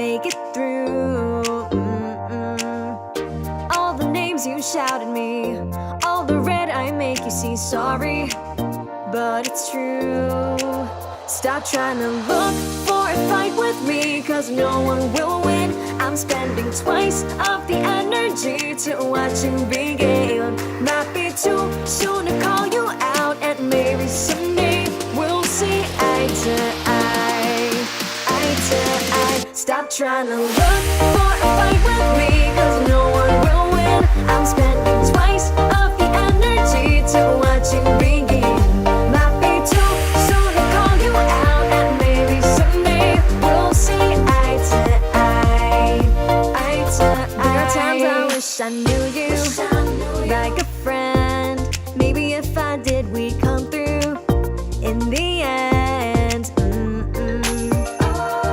make it through. All the names you shout at me, all the red I make you see. Sorry, but it's true. Stop trying to look for a fight with me, cause no one will win. I'm spending twice of the energy to watch you begin. Might be too soon to call you out, and maybe someday we'll see eye to eye, eye to eye. Stop trying to look for a fight with me, cause no one will win. I'm spending twice of the energy to watch you begin. Might be too soon to call you out, and maybe someday we'll see eye to eye, eye to eye. There are times I wish I knew you like a friend. Maybe if I did, we'd come through in the end.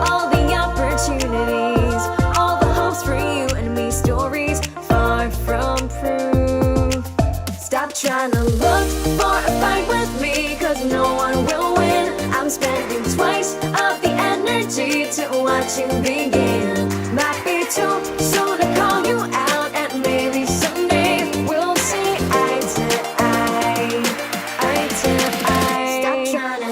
All the opportunities, all the hopes for you and me, stories far from proof. Stop trying to look for a fight with me, cause no one will win. I'm spending twice of the energy to watch you begin. Might be too soon to call you out, and maybe someday we'll see eye to eye, eye to eye. Stop trying to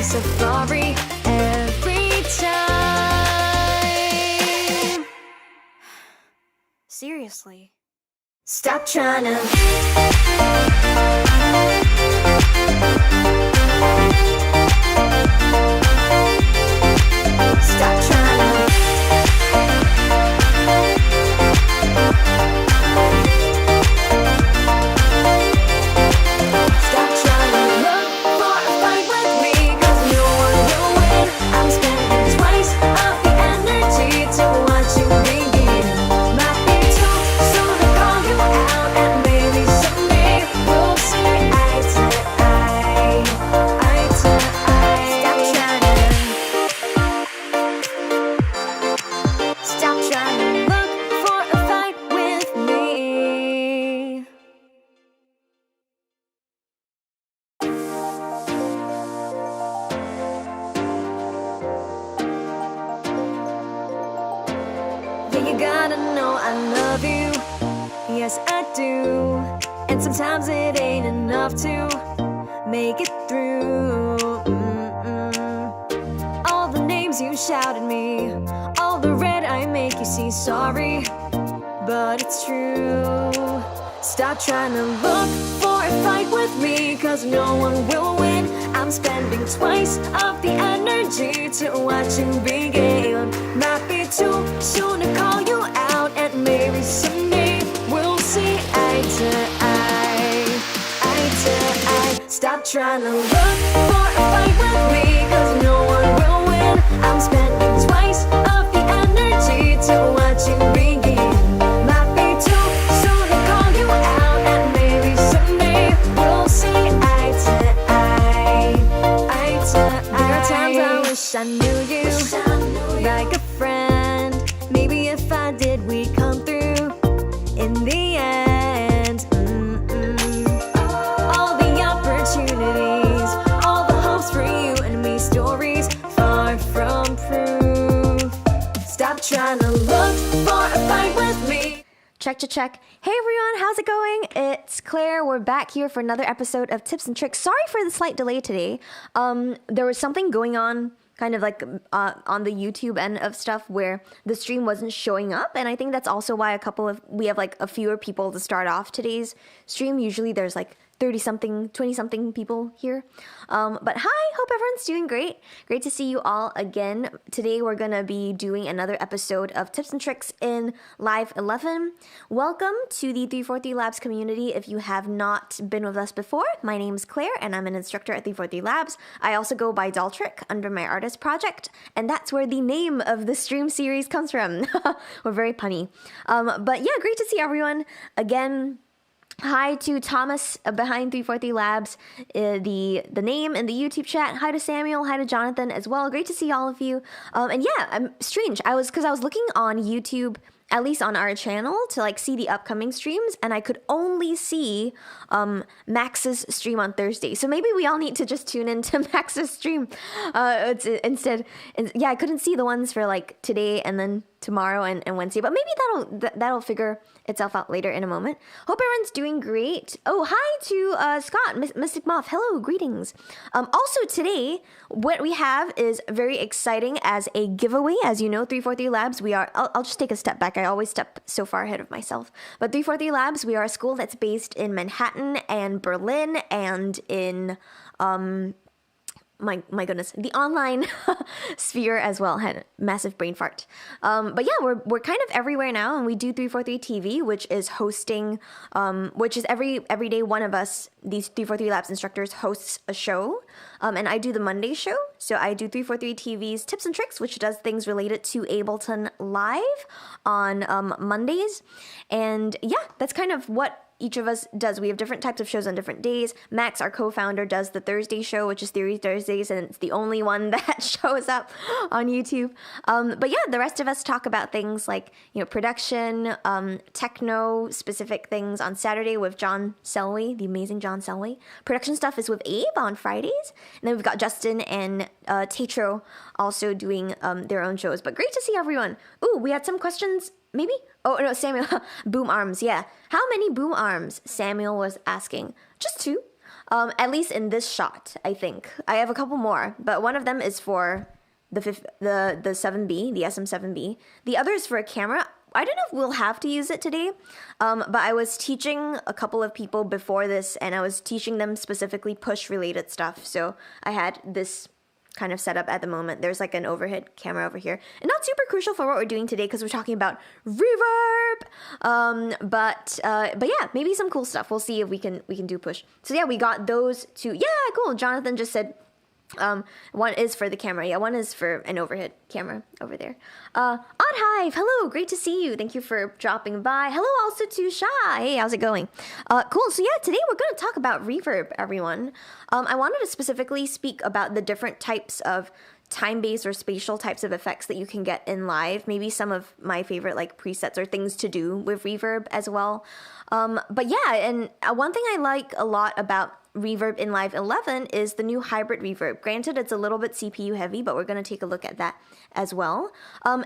safari every time. Seriously. Stop trying to stop trying to sometimes it ain't enough to make it through. All the names you shout at me, all the red I make you see. Sorry, but it's true. Stop trying to look for a fight with me, cause no one will win. I'm spending twice of the energy to watch you begin. Might be too soon to call you out, and maybe someday we'll see eye to eye, eye to eye. Stop trying to look for a fight with me, cause no one will win. I'm spending twice of the energy to watch you begin. Might be too soon to call you out, and maybe someday we'll see eye to eye, eye to eye. There are times I wish I knew you like a friend. Maybe if I did, we'd come through in the end. All the opportunities, all the hopes for you and me, stories far from proof. Stop trying to look for a fight with me. Check. Hey everyone, how's it going? It's Claire. We're back here for another episode of Tips and Tricks. Sorry for the slight delay today. There was something going on kind of like on the YouTube end of stuff where the stream wasn't showing up, and I think that's also why we have like a fewer people to start off today's stream. Usually there's like 30-something, 20-something people here. But hi, hope everyone's doing great. Great to see you all again. Today we're going to be doing another episode of Tips and Tricks in Live 11. Welcome to the 343 Labs community. If you have not been with us before, my name's Claire and I'm an instructor at 343 Labs. I also go by dolltr under my artist project, and that's where the name of the stream series comes from. We're very punny. But yeah, great to see everyone again. Hi to Thomas behind 343 Labs, the name in the YouTube chat. Hi to Samuel. Hi to Jonathan as well. Great to see all of you. And yeah, I'm strange. I was looking on YouTube, at least on our channel, to like see the upcoming streams, and I could only see Max's stream on Thursday. So maybe we all need to just tune into Max's stream instead. Yeah, I couldn't see the ones for like today and then tomorrow and Wednesday, but maybe that'll figure itself out later in a moment. Hope everyone's doing great. Oh, hi to Scott, Mystic Moth. Hello, greetings. Also today, what we have is very exciting as a giveaway. As you know, 343 Labs, I'll just take a step back. I always step so far ahead of myself. But 343 Labs, we are a school that's based in Manhattan and Berlin and in my goodness, the online sphere as well. Had a massive brain fart. But yeah, we're kind of everywhere now, and we do 343 TV, which is hosting, which is every day one of us, these 343 Labs instructors, hosts a show. And I do the Monday show. So I do 343 TV's Tips and Tricks, which does things related to Ableton Live on Mondays. And yeah, that's kind of what each of us does. We have different types of shows on different days. Max, our co-founder, does the Thursday show, which is Theory Thursdays, and it's the only one that shows up on YouTube. But yeah, the rest of us talk about things like, production, techno, specific things on Saturday with John Selway, the amazing John Selway. Production stuff is with Abe on Fridays. And then we've got Justin and Tetro also doing their own shows. But great to see everyone. Ooh, we had some questions, maybe? Oh, no, Samuel. Boom arms, yeah. How many boom arms? Samuel was asking. Just 2. At least in this shot, I think. I have a couple more, but one of them is for the 7B, the SM7B. The other is for a camera. I don't know if we'll have to use it today, but I was teaching a couple of people before this, and I was teaching them specifically push-related stuff. So I had this kind of set up at the moment. There's like an overhead camera over here, and not super crucial for what we're doing today because we're talking about reverb. But yeah, maybe some cool stuff. We'll see if we can do push. So yeah, we got those 2. Yeah, cool. Jonathan just said one is for the camera. Yeah, one is for an overhead camera over there. Odd Hive, hello, great to see you. Thank you for dropping by. Hello also to Sha. Hey, how's it going? Cool. So yeah, today we're going to talk about reverb, everyone. I wanted to specifically speak about the different types of time-based or spatial types of effects that you can get in live. Maybe some of my favorite like presets or things to do with reverb as well. But yeah, and one thing I like a lot about reverb in Live 11 is the new hybrid reverb. Granted, it's a little bit CPU heavy, but we're going to take a look at that as well.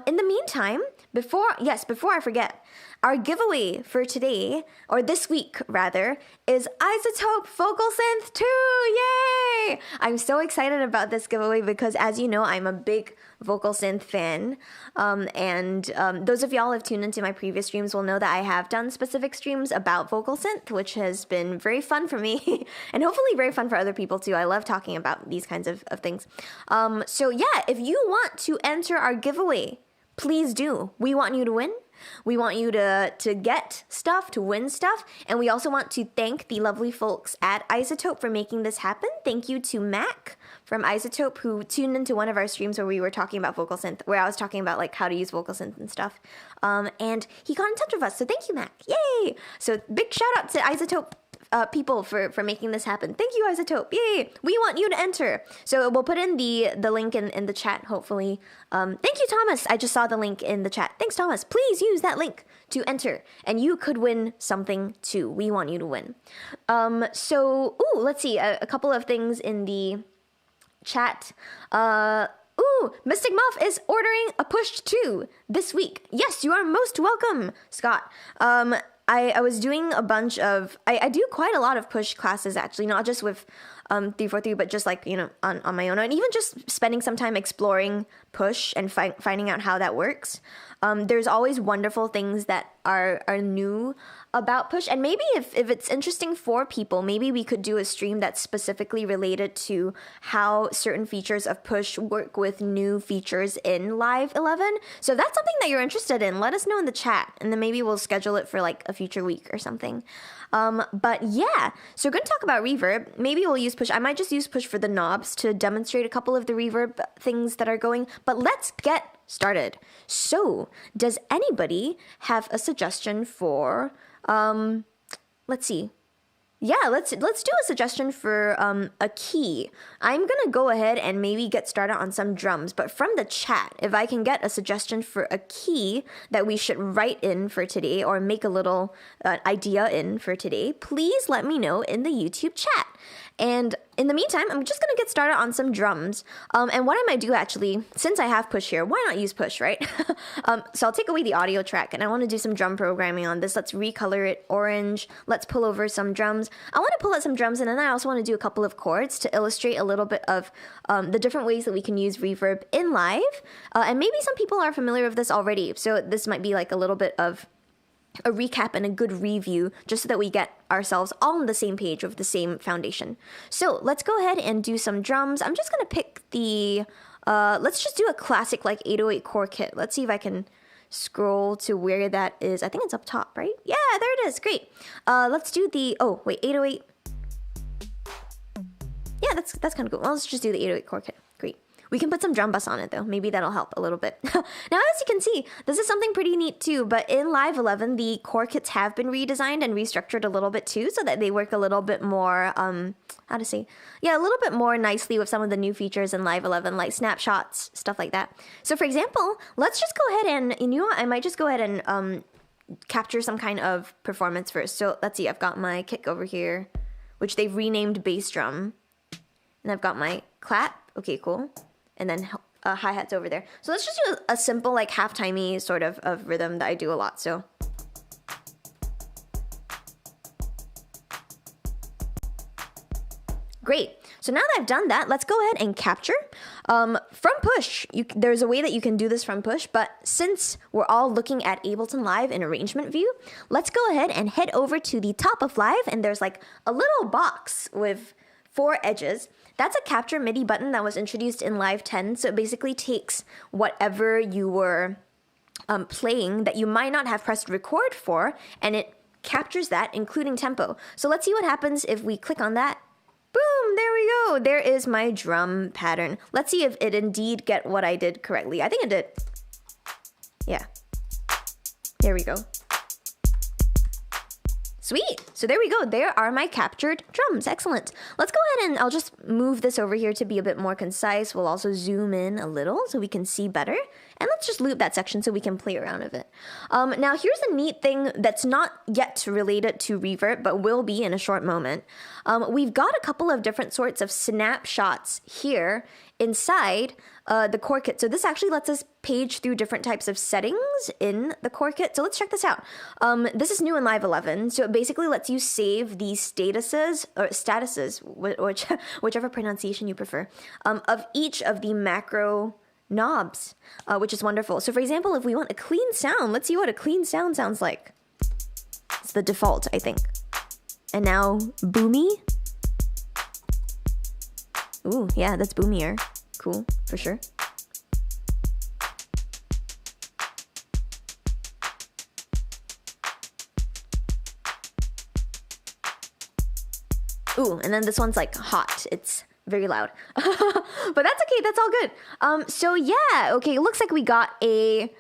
In the meantime, before I forget, our giveaway for today, or this week rather, is iZotope Vocal Synth 2! Yay! I'm so excited about this giveaway because, as you know, I'm a big vocal synth fan. And those of y'all who have tuned into my previous streams will know that I have done specific streams about vocal synth, which has been very fun for me and hopefully very fun for other people too. I love talking about these kinds of things. So yeah, if you want to enter our giveaway, please do. We want you to win. We want you to get stuff, to win stuff, and we also want to thank the lovely folks at iZotope for making this happen. Thank you to Mac from iZotope, who tuned into one of our streams where we were talking about vocal synth, where I was talking about like how to use vocal synth and stuff, and he got in touch with us, so thank you, Mac. Yay! So big shout out to iZotope people for making this happen. Thank you, iZotope. Yay! We want you to enter. So we'll put in the link in the chat, hopefully. Thank you, Thomas. I just saw the link in the chat. Thanks, Thomas. Please use that link to enter, and you could win something too. We want you to win. Let's see. A couple of things in the chat. Mystic Muff is ordering a Push 2 this week. Yes, you are most welcome, Scott. I was doing a bunch of, I do quite a lot of push classes actually, not just with 343, but just like, you know, on my own, and even just spending some time exploring Push and finding out how that works. There's always wonderful things that are new about Push, and maybe if it's interesting for people, maybe we could do a stream that's specifically related to how certain features of Push work with new features in Live 11. So if that's something that you're interested in, let us know in the chat, and then maybe we'll schedule it for like a future week or something. But yeah, so we're going to talk about Reverb. Maybe we'll use Push. I might just use Push for the knobs to demonstrate a couple of the Reverb things that are going, but let's get started. So does anybody have a suggestion for, let's see. Yeah, let's do a suggestion for a key. I'm gonna go ahead and maybe get started on some drums, but from the chat, if I can get a suggestion for a key that we should write in for today or make a little idea in for today, please let me know in the YouTube chat. And in the meantime, I'm just gonna get started on some drums. And what I might do actually, since I have Push here, why not use Push, right? So I'll take away the audio track and I wanna do some drum programming on this. Let's recolor it orange. Let's pull over some drums. I wanna pull out some drums and then I also wanna do a couple of chords to illustrate a little bit of the different ways that we can use Reverb in live. And maybe some people are familiar with this already. So this might be like a little bit of a recap and a good review just so that we get ourselves all on the same page with the same foundation. So let's go ahead and do some drums. I'm just gonna pick the, let's just do a classic like 808 core kit. Let's see if I can scroll to where that is. I think it's up top, right? Yeah, there it is, great. Let's do the, oh wait, 808. Yeah, that's kind of cool. Well, let's just do the 808 core kit, great. We can put some drum bus on it though. Maybe that'll help a little bit. Now, as you can see, this is something pretty neat too, but in Live 11, the core kits have been redesigned and restructured a little bit too, so that they work a little bit more, how to say? Yeah, a little bit more nicely with some of the new features in Live 11, like snapshots, stuff like that. So for example, let's just go ahead and, you know what, I might just go ahead and capture some kind of performance first. So let's see, I've got my kick over here, which they've renamed bass drum. And I've got my clap, okay, cool. And then hi-hats over there. So let's just do a simple like half-timey sort of rhythm that I do a lot, so. Great, so now that I've done that, let's go ahead and capture. From Push, there's a way that you can do this from Push, but since we're all looking at Ableton Live in arrangement view, let's go ahead and head over to the top of Live, and there's like a little box with 4 edges. That's a capture MIDI button that was introduced in Live 10. So it basically takes whatever you were playing that you might not have pressed record for, and it captures that, including tempo. So let's see what happens if we click on that. Boom, there we go. There is my drum pattern. Let's see if it indeed get what I did correctly. I think it did. Yeah. There we go. Sweet. So there we go. There are my captured drums. Excellent. Let's go ahead and I'll just move this over here to be a bit more concise. We'll also zoom in a little so we can see better. And let's just loop that section so we can play around with it. Now here's a neat thing that's not yet related to Reverb, but will be in a short moment. We've got a couple of different sorts of snapshots here inside the core kit. So this actually lets us page through different types of settings in the core kit. So let's check this out. This is new in Live 11. So it basically lets you save the statuses, whichever pronunciation you prefer, of each of the macro knobs, which is wonderful. So for example, if we want a clean sound, let's see what a clean sound sounds like. It's the default, I think. And now boomy. Ooh, yeah, that's boomier. Cool, for sure. Ooh, and then this one's like hot. It's very loud. But that's okay, that's all good. So yeah, okay, looks like we got a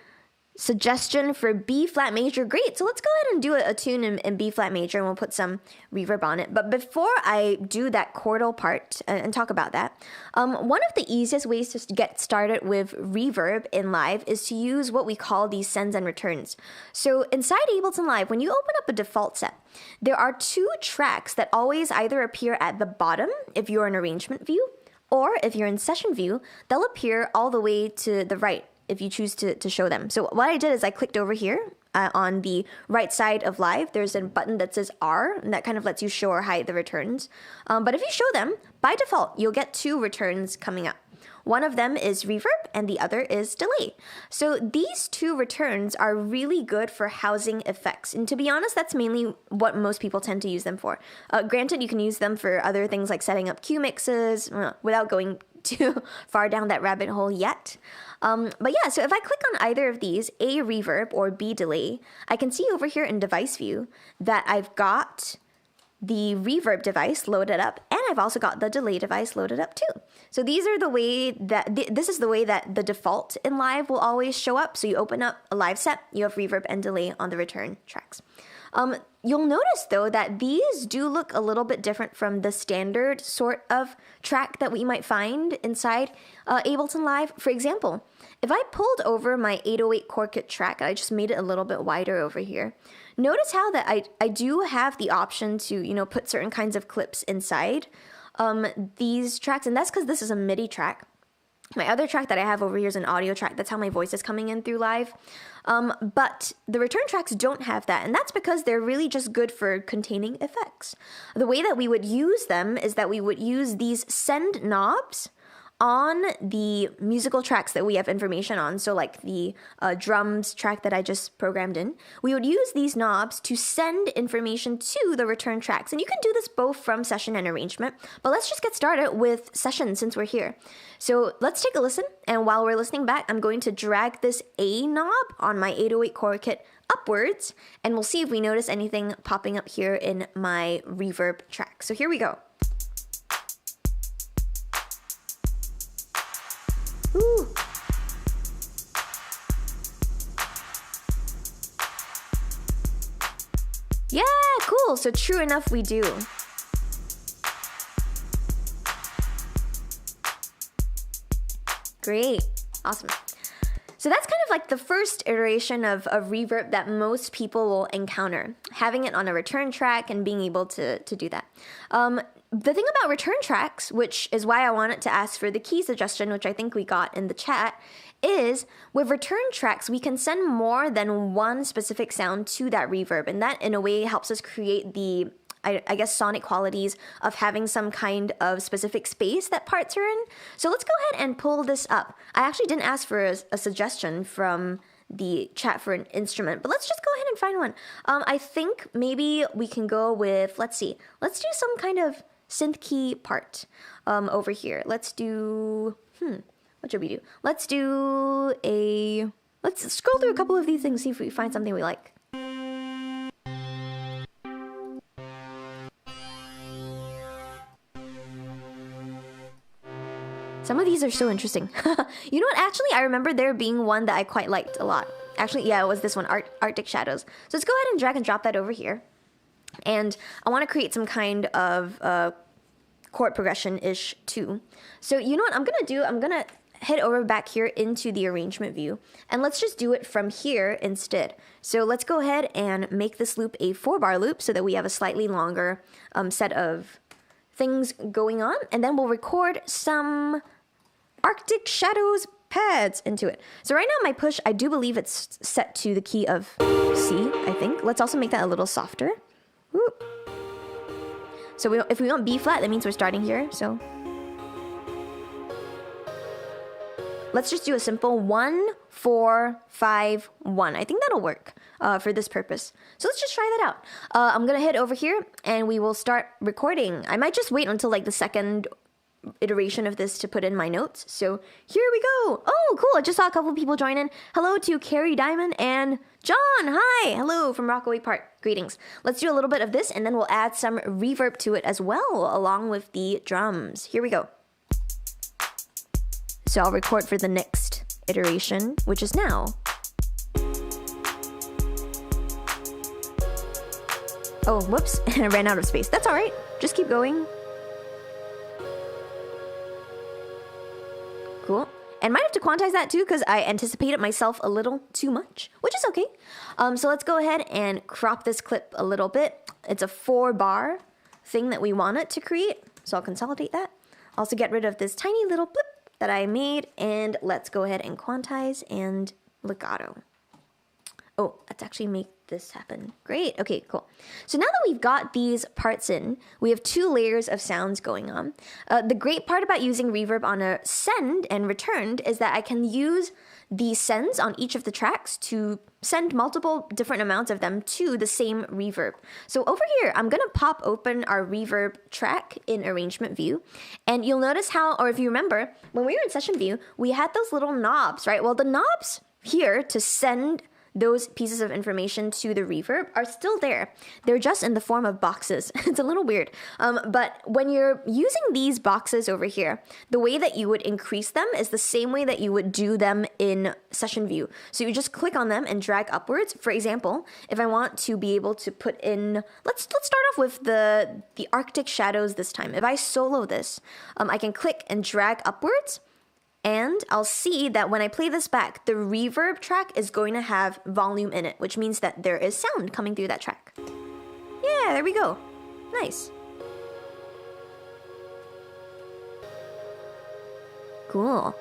suggestion for B flat major. Great, so let's go ahead and do a tune in B flat major and we'll put some reverb on it. But before I do that chordal part and talk about that, one of the easiest ways to get started with reverb in Live is to use what we call these sends and returns. So inside Ableton Live, when you open up a default set, there are 2 tracks that always either appear at the bottom if you're in arrangement view, or if you're in session view, they'll appear all the way to the right if you choose to show them. So what I did is I clicked over here on the right side of Live, there's a button that says R, and that kind of lets you show or hide the returns. But if you show them, by default, you'll get 2 returns coming up. One of them is reverb and the other is delay. So these 2 returns are really good for housing effects. And to be honest, that's mainly what most people tend to use them for. Granted, you can use them for other things like setting up cue mixes without going too far down that rabbit hole yet. But yeah, so if I click on either of these, A reverb or B delay, I can see over here in device view that I've got the reverb device loaded up, and I've also got the delay device loaded up too. So these are the way that, this is the way that the default in Live will always show up. So you open up a Live set, you have reverb and delay on the return tracks. You'll notice though that these do look a little bit different from the standard sort of track that we might find inside Ableton Live. For example, if I pulled over my 808 chord kit track, I just made it a little bit wider over here. Notice how that I do have the option to, put certain kinds of clips inside these tracks, and that's because this is a MIDI track. My other track that I have over here is an audio track. That's how my voice is coming in through Live. But the return tracks don't have that, and that's because they're really just good for containing effects. The way that we would use them is that we would use these send knobs on the musical tracks that we have information on, so like the drums track that I just programmed in, we would use these knobs to send information to the return tracks. And you can do this both from session and arrangement, but let's just get started with session since we're here. So let's take a listen, and while we're listening back, I'm going to drag this A knob on my 808 chord kit upwards, and we'll see if we notice anything popping up here in my reverb track. So here we go. Ooh. Yeah, cool. So true enough, we do. Great. Awesome. So that's kind of like the first iteration of reverb that most people will encounter, having it on a return track and being able to do that. The thing about return tracks, which is why I wanted to ask for the key suggestion, which I think we got in the chat, is with return tracks, we can send more than one specific sound to that reverb. And that, in a way, helps us create the, I guess, sonic qualities of having some kind of specific space that parts are in. So let's go ahead and pull this up. I actually didn't ask for a suggestion from the chat for an instrument, but let's just go ahead and find one. I think maybe we can go with, let's see, let's do some kind of synth key part over here. Let's do, what should we do? Let's scroll through a couple of these things, see if we find something we like. Some of these are so interesting. You know what? Actually, I remember there being one that I quite liked a lot. Actually, yeah, it was this one, Arctic Shadows. So let's go ahead and drag and drop that over here. And I want to create some kind of chord progression-ish too. So you know what I'm going to do? I'm going to head over back here into the arrangement view. And let's just do it from here instead. So let's go ahead and make this loop a 4-bar loop so that we have a slightly longer set of things going on. And then we'll record some Arctic Shadows pads into it. So right now my push, I do believe it's set to the key of C, I think. Let's also make that a little softer. Whoop. So if we want B flat, that means we're starting here. So let's just do a simple 1, 4, 5, 1. I think that'll work for this purpose. So let's just try that out. I'm gonna head over here and we will start recording. I might just wait until like the second iteration of this to put in my notes. So here we go. Oh, cool. I just saw a couple of people join in. Hello to Carrie Diamond and John. Hi. Hello from Rockaway Park. Greetings. Let's do a little bit of this and then we'll add some reverb to it as well, along with the drums. Here we go. So I'll record for the next iteration, which is now. Oh, whoops. And I ran out of space. That's all right. Just keep going. Cool. And might have to quantize that too because I anticipated myself a little too much, which is okay. So let's go ahead and crop this clip a little bit. It's a 4-bar thing that we want it to create. So I'll consolidate that. Also get rid of this tiny little blip that I made. And let's go ahead and quantize and legato. Oh, let's actually make this happen. Great. Okay, cool. So now that we've got these parts in, we have 2 layers of sounds going on. The great part about using reverb on a send and returned is that I can use the sends on each of the tracks to send multiple different amounts of them to the same reverb. So over here, I'm going to pop open our reverb track in arrangement view. And you'll notice how, or if you remember, when we were in session view, we had those little knobs, right? Well, the knobs here to send those pieces of information to the reverb are still there. They're just in the form of boxes. It's a little weird. But when you're using these boxes over here, the way that you would increase them is the same way that you would do them in session view. So you just click on them and drag upwards. For example, if I want to be able to put in, let's start off with the Arctic shadows this time. If I solo this, I can click and drag upwards. And I'll see that when I play this back, the reverb track is going to have volume in it, which means that there is sound coming through that track. Yeah, there we go. Nice. Cool.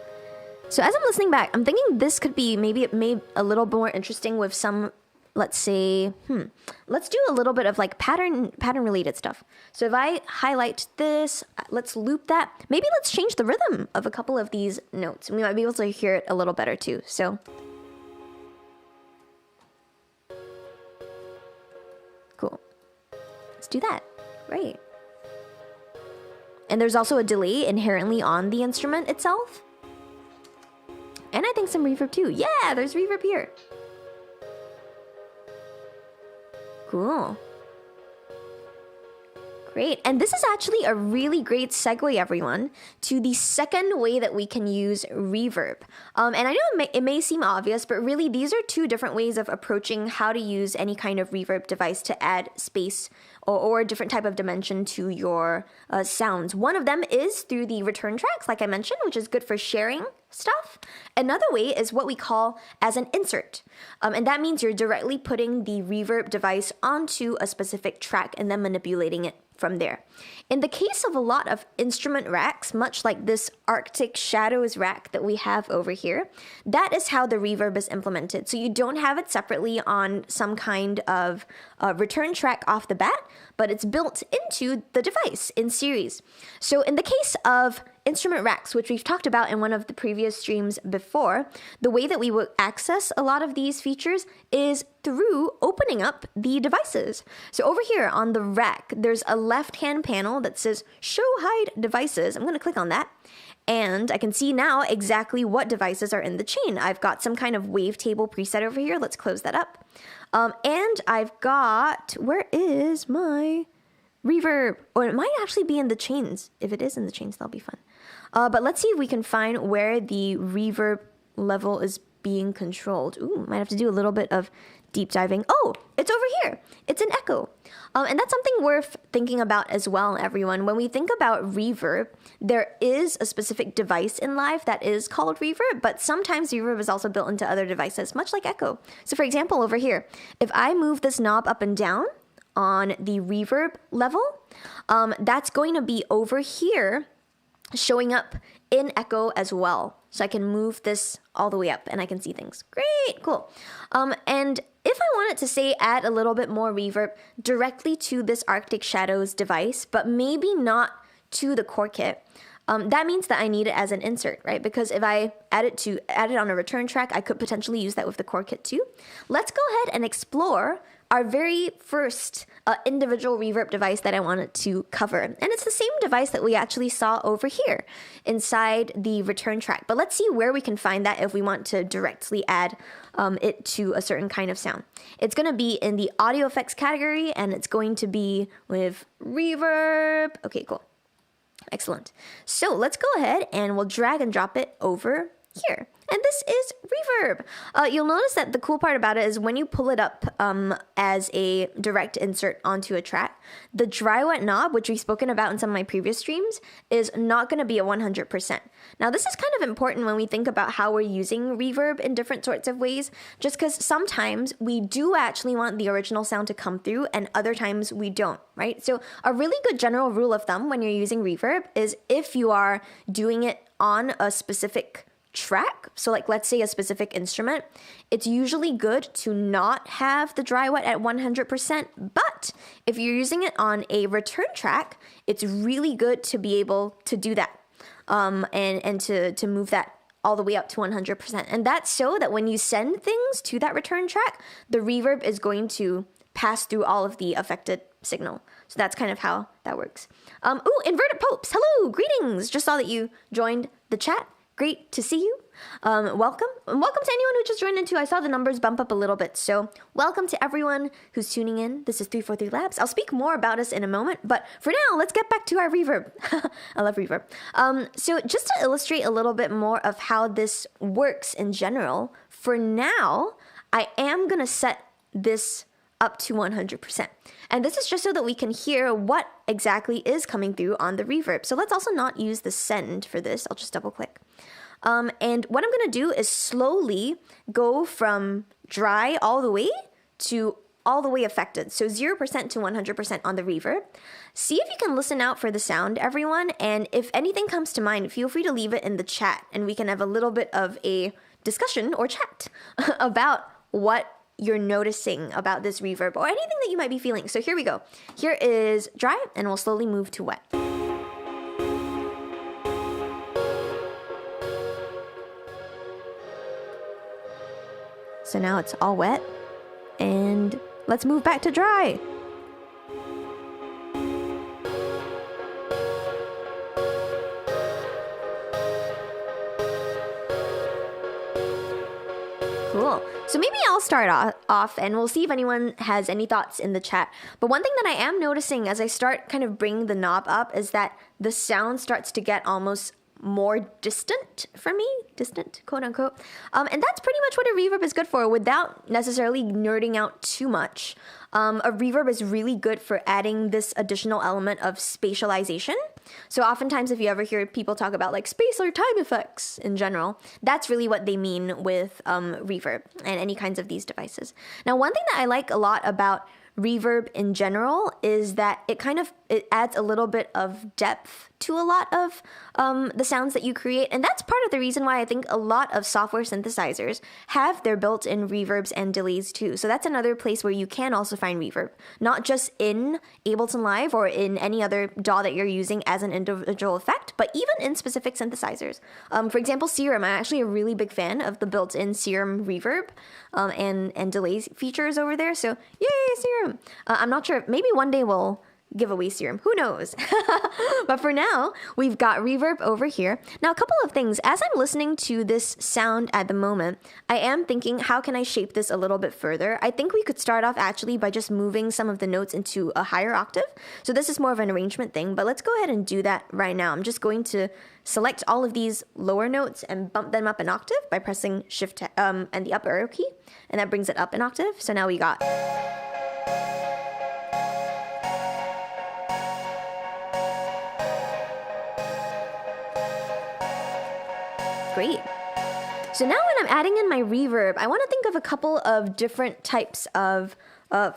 So as I'm listening back, I'm thinking this could be maybe a little more interesting with some, let's say, let's do a little bit of like pattern related stuff. So if I highlight this, let's loop that. Maybe let's change the rhythm of a couple of these notes. We might be able to hear it a little better too. So cool. Let's do that. Right. And there's also a delay inherently on the instrument itself. And I think some reverb too. Yeah, there's reverb here. Cool. Great. And this is actually a really great segue, everyone, to the second way that we can use reverb. And I know it may seem obvious, but really these are 2 different ways of approaching how to use any kind of reverb device to add space or a different type of dimension to your sounds. One of them is through the return tracks, like I mentioned, which is good for sharing stuff. Another way is what we call as an insert. And that means you're directly putting the reverb device onto a specific track and then manipulating it from there. In the case of a lot of instrument racks, much like this Arctic Shadows rack that we have over here, that is how the reverb is implemented. So you don't have it separately on some kind of return track off the bat, but it's built into the device in series. So in the case of instrument racks, which we've talked about in one of the previous streams before, the way that we will access a lot of these features is through opening up the devices. So over here on the rack, there's a left-hand panel that says Show Hide Devices. I'm going to click on that. And I can see now exactly what devices are in the chain. I've got some kind of wavetable preset over here. Let's close that up. And I've got, where is my reverb? Or it might actually be in the chains. If it is in the chains, that'll be fun. But let's see if we can find where the reverb level is being controlled. Ooh, might have to do a little bit of deep diving. Oh, it's over here. It's an echo. And that's something worth thinking about as well, everyone. When we think about reverb, there is a specific device in Live that is called reverb, but sometimes reverb is also built into other devices, much like echo. So for example, over here, if I move this knob up and down on the reverb level, that's going to be over here showing up in echo as well. So I can move this all the way up and I can see things. Great, cool. And if I wanted to say add a little bit more reverb directly to this Arctic Shadows device, but maybe not to the core kit, that means that I need it as an insert, right? Because if I add it on a return track, I could potentially use that with the core kit too. Let's go ahead and explore our very first individual reverb device that I wanted to cover. And it's the same device that we actually saw over here inside the return track. But let's see where we can find that if we want to directly add it to a certain kind of sound. It's going to be in the audio effects category, and it's going to be with reverb. Okay, cool. Excellent. So let's go ahead and we'll drag and drop it over here. And this is reverb. You'll notice that the cool part about it is when you pull it up as a direct insert onto a track, the dry wet knob, which we've spoken about in some of my previous streams, is not going to be at 100%. Now, this is kind of important when we think about how we're using reverb in different sorts of ways, just because sometimes we do actually want the original sound to come through and other times we don't, right? So a really good general rule of thumb when you're using reverb is if you are doing it on a specific track, so like let's say a specific instrument, it's usually good to not have the dry wet at 100%, but if you're using it on a return track, it's really good to be able to do that, and to move that all the way up to 100%. And that's so that when you send things to that return track, the reverb is going to pass through all of the affected signal. So that's kind of how that works. Inverted Popes, hello, greetings. Just saw that you joined the chat. Great to see you. Welcome. And welcome to anyone who just joined in too. I saw the numbers bump up a little bit. So welcome to everyone who's tuning in. This is 343 Labs. I'll speak more about us in a moment. But for now, let's get back to our reverb. I love reverb. So just to illustrate a little bit more of how this works in general, for now, I am going to set this up to 100%. And this is just so that we can hear what exactly is coming through on the reverb. So let's also not use the send for this. I'll just double click. And what I'm going to do is slowly go from dry all the way to all the way affected. So 0% to 100% on the reverb. See if you can listen out for the sound, everyone. And if anything comes to mind, feel free to leave it in the chat and we can have a little bit of a discussion or chat about what you're noticing about this reverb or anything that you might be feeling. So here we go. Here is dry and we'll slowly move to wet. So now it's all wet, and let's move back to dry. Cool. So maybe I'll start off and we'll see if anyone has any thoughts in the chat. But one thing that I am noticing as I start kind of bringing the knob up is that the sound starts to get almost more distant for me, distant, quote unquote. And that's pretty much what a reverb is good for without necessarily nerding out too much. A reverb is really good for adding this additional element of spatialization. So oftentimes if you ever hear people talk about like space or time effects in general, that's really what they mean with reverb and any kinds of these devices. Now, one thing that I like a lot about reverb in general is that it adds a little bit of depth to a lot of the sounds that you create. And that's part of the reason why I think a lot of software synthesizers have their built-in reverbs and delays too. So that's another place where you can also find reverb, not just in Ableton Live or in any other DAW that you're using as an individual effect, but even in specific synthesizers. For example, Serum, I'm actually a really big fan of the built-in Serum reverb and delays features over there. So yay, Serum. I'm not sure, maybe one day we'll give away Serum. Who knows? But for now, we've got reverb over here. Now, a couple of things. As I'm listening to this sound at the moment, I am thinking, how can I shape this a little bit further? I think we could start off actually by just moving some of the notes into a higher octave. So this is more of an arrangement thing, but let's go ahead and do that right now. I'm just going to select all of these lower notes and bump them up an octave by pressing Shift and the up arrow key, and that brings it up an octave. So now we got... Great. So now when I'm adding in my reverb, I want to think of a couple of different types of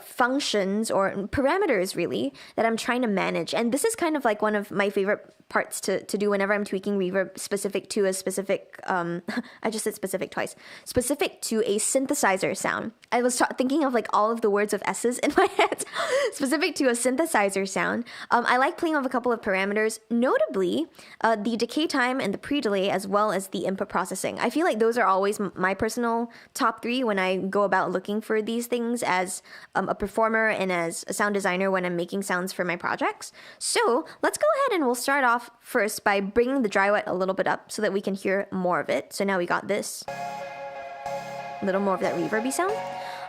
functions or parameters really that I'm trying to manage. And this is kind of like one of my favorite parts to do whenever I'm tweaking reverb specific to a specific, I just said specific twice, specific to a synthesizer sound. I was thinking of like all of the words of S's in my head, specific to a synthesizer sound. I like playing with a couple of parameters, notably the decay time and the pre-delay, as well as the input processing. I feel like those are always my personal top three when I go about looking for these things as a performer and as a sound designer when I'm making sounds for my projects. So let's go ahead and we'll start off first by bringing the dry wet a little bit up so that we can hear more of it. So now we got this, a little more of that reverby sound.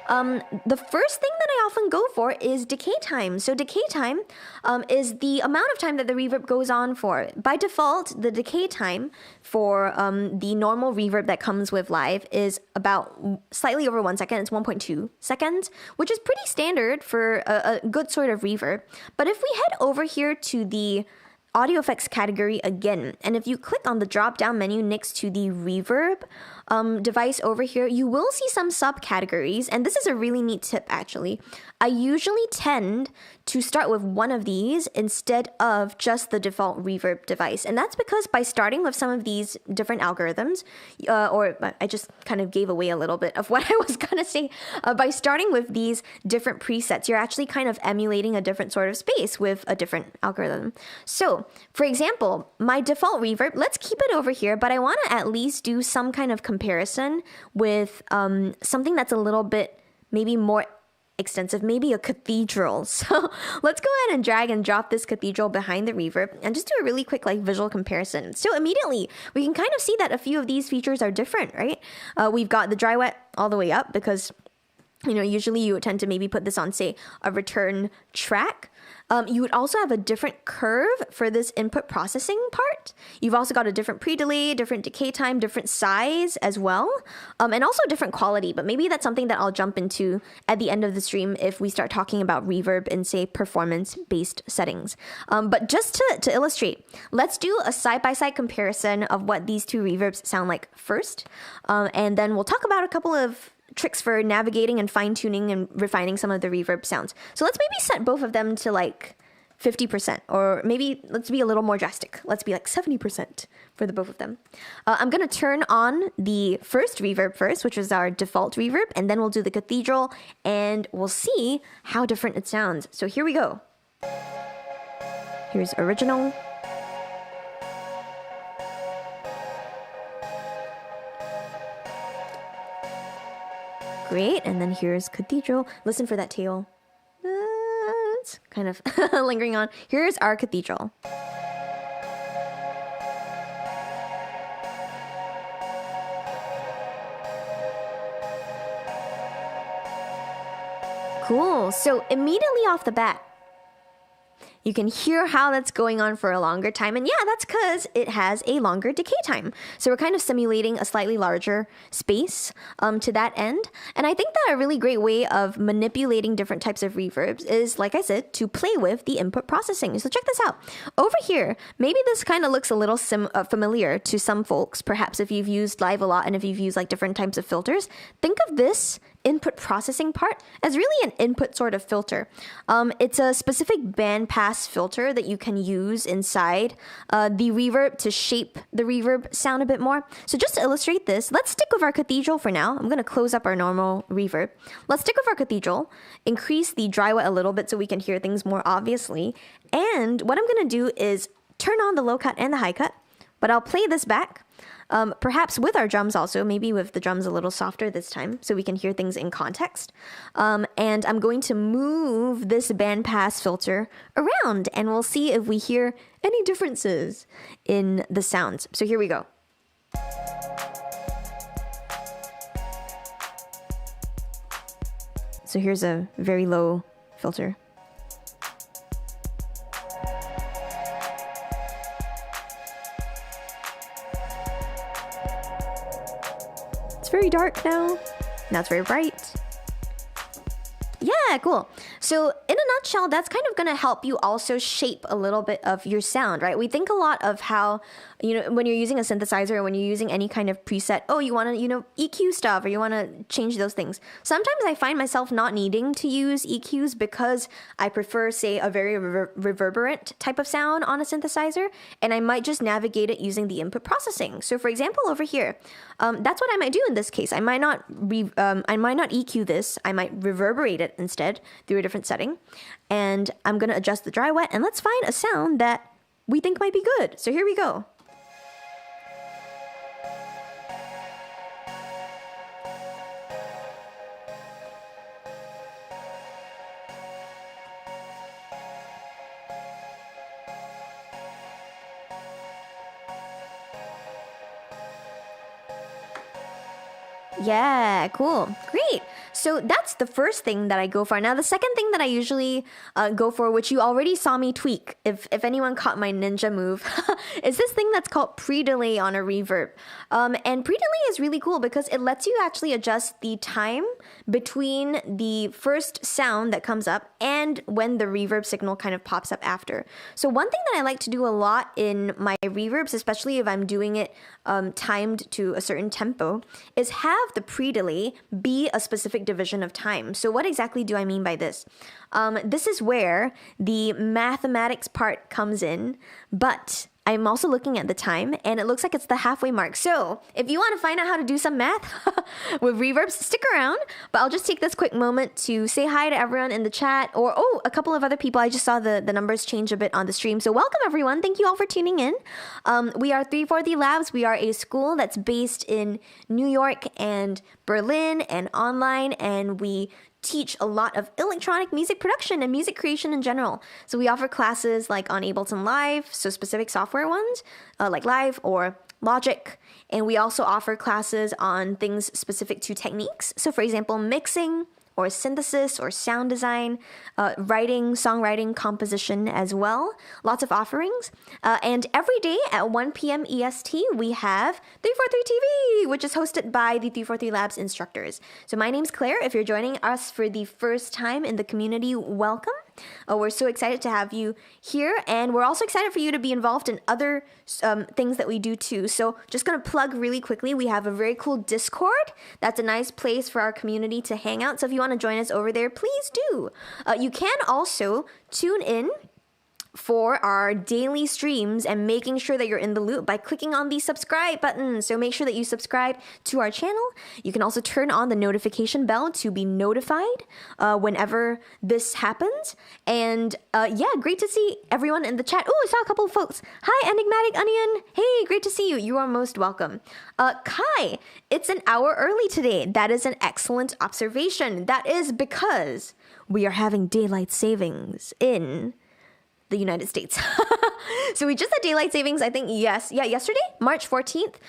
The first thing that I often go for is decay time. So decay time is the amount of time that the reverb goes on for. By default, the decay time for the normal reverb that comes with Live is about slightly over 1 second. It's 1.2 seconds, which is pretty standard for a good sort of reverb. But if we head over here to the audio effects category again, and if you click on the drop down menu next to the reverb device over here, you will see some subcategories, and this is a really neat tip actually. I usually tend to start with one of these instead of just the default reverb device. And that's because by starting with some of these different algorithms, or I just kind of gave away a little bit of what I was gonna say, by starting with these different presets, you're actually kind of emulating a different sort of space with a different algorithm. So, for example, my default reverb, let's keep it over here, but I wanna at least do some kind of comparison with something that's a little bit maybe more extensive, maybe a cathedral. So let's go ahead and drag and drop this cathedral behind the reverb and just do a really quick like visual comparison. So immediately we can kind of see that a few of these features are different, right? We've got the dry wet all the way up because, you know, usually you would tend to maybe put this on, say, a return track. You would also have a different curve for this input processing part. You've also got a different pre-delay, different decay time, different size as well, and also different quality. But maybe that's something that I'll jump into at the end of the stream if we start talking about reverb in, say, performance-based settings. But just to illustrate, let's do a side-by-side comparison of what these two reverbs sound like first, and then we'll talk about a couple of tricks for navigating and fine-tuning and refining some of the reverb sounds. So let's maybe set both of them to like 50%, or maybe let's be a little more drastic. Let's be like 70% for the both of them. I'm gonna turn on the first reverb first, which is our default reverb, and then we'll do the cathedral and we'll see how different it sounds. So here we go. Here's original. Great, and then here's cathedral. Listen for that tail. It's kind of lingering on. Here's our cathedral. Cool, so immediately off the bat, you can hear how that's going on for a longer time. And yeah, that's because it has a longer decay time. So we're kind of simulating a slightly larger space to that end. And I think that a really great way of manipulating different types of reverbs is, like I said, to play with the input processing. So check this out. Over here, maybe this kind of looks a little familiar to some folks. Perhaps if you've used Live a lot and if you've used like different types of filters, think of this input processing part as really an input sort of filter. It's a specific bandpass filter that you can use inside the reverb to shape the reverb sound a bit more. So just to illustrate this, let's stick with our cathedral for now. I'm going to close up our normal reverb. Let's stick with our cathedral, increase the dry wet a little bit so we can hear things more obviously. And what I'm going to do is turn on the low cut and the high cut, but I'll play this back. Perhaps with our drums also, maybe with the drums a little softer this time so we can hear things in context. And I'm going to move this bandpass filter around and we'll see if we hear any differences in the sounds. So here we go. So here's a very low filter. It's very dark now. Now it's very bright. Yeah, cool. So in a nutshell, that's kind of going to help you also shape a little bit of your sound, right? We think a lot of how, when you're using a synthesizer or when you're using any kind of preset, oh, you want to, EQ stuff or you want to change those things. Sometimes I find myself not needing to use EQs because I prefer, say, a very reverberant type of sound on a synthesizer, and I might just navigate it using the input processing. So for example, over here, that's what I might do in this case. I might not EQ this. I might reverberate it instead through a different setting. And I'm going to adjust the dry wet and let's find a sound that we think might be good. So here we go. Yeah, cool. Great. So that's the first thing that I go for. Now, the second thing that I usually go for, which you already saw me tweak, if anyone caught my ninja move, is this thing that's called pre-delay on a reverb. And pre-delay is really cool because it lets you actually adjust the time between the first sound that comes up and when the reverb signal kind of pops up after. So one thing that I like to do a lot in my reverbs, especially if I'm doing it timed to a certain tempo, is have the pre-delay be a specific division of time. So what exactly do I mean by this? This is where the mathematics part comes in, but I'm also looking at the time, and it looks like it's the halfway mark. So if you want to find out how to do some math with reverbs, stick around. But I'll just take this quick moment to say hi to everyone in the chat, or a couple of other people. I just saw the numbers change a bit on the stream. So welcome, everyone. Thank you all for tuning in. We are 340 Labs. We are a school that's based in New York and Berlin and online, and we teach a lot of electronic music production and music creation in general. So we offer classes like on Ableton Live, so specific software ones like Live or Logic. And we also offer classes on things specific to techniques. So for example, mixing or synthesis or sound design, writing, songwriting, composition as well. Lots of offerings. And every day at 1 p.m. EST, we have 343 TV, which is hosted by the 343 Labs instructors. So my name's Claire. If you're joining us for the first time in the community, welcome. We're so excited to have you here, and we're also excited for you to be involved in other things that we do too. So just going to plug really quickly, we have a very cool Discord. That's a nice place for our community to hang out. So if you want to join us over there, please do. You can also tune in for our daily streams and making sure that you're in the loop by clicking on the subscribe button. So make sure that you subscribe to our channel. You can also turn on the notification bell to be notified whenever this happens. And yeah, great to see everyone in the chat. Oh, I saw a couple of folks. Hi, Enigmatic Onion. Hey, great to see you. You are most welcome. Kai, it's an hour early today. That is an excellent observation. That is because we are having daylight savings in the United States. So we just had daylight savings, I think, yesterday, March 14th.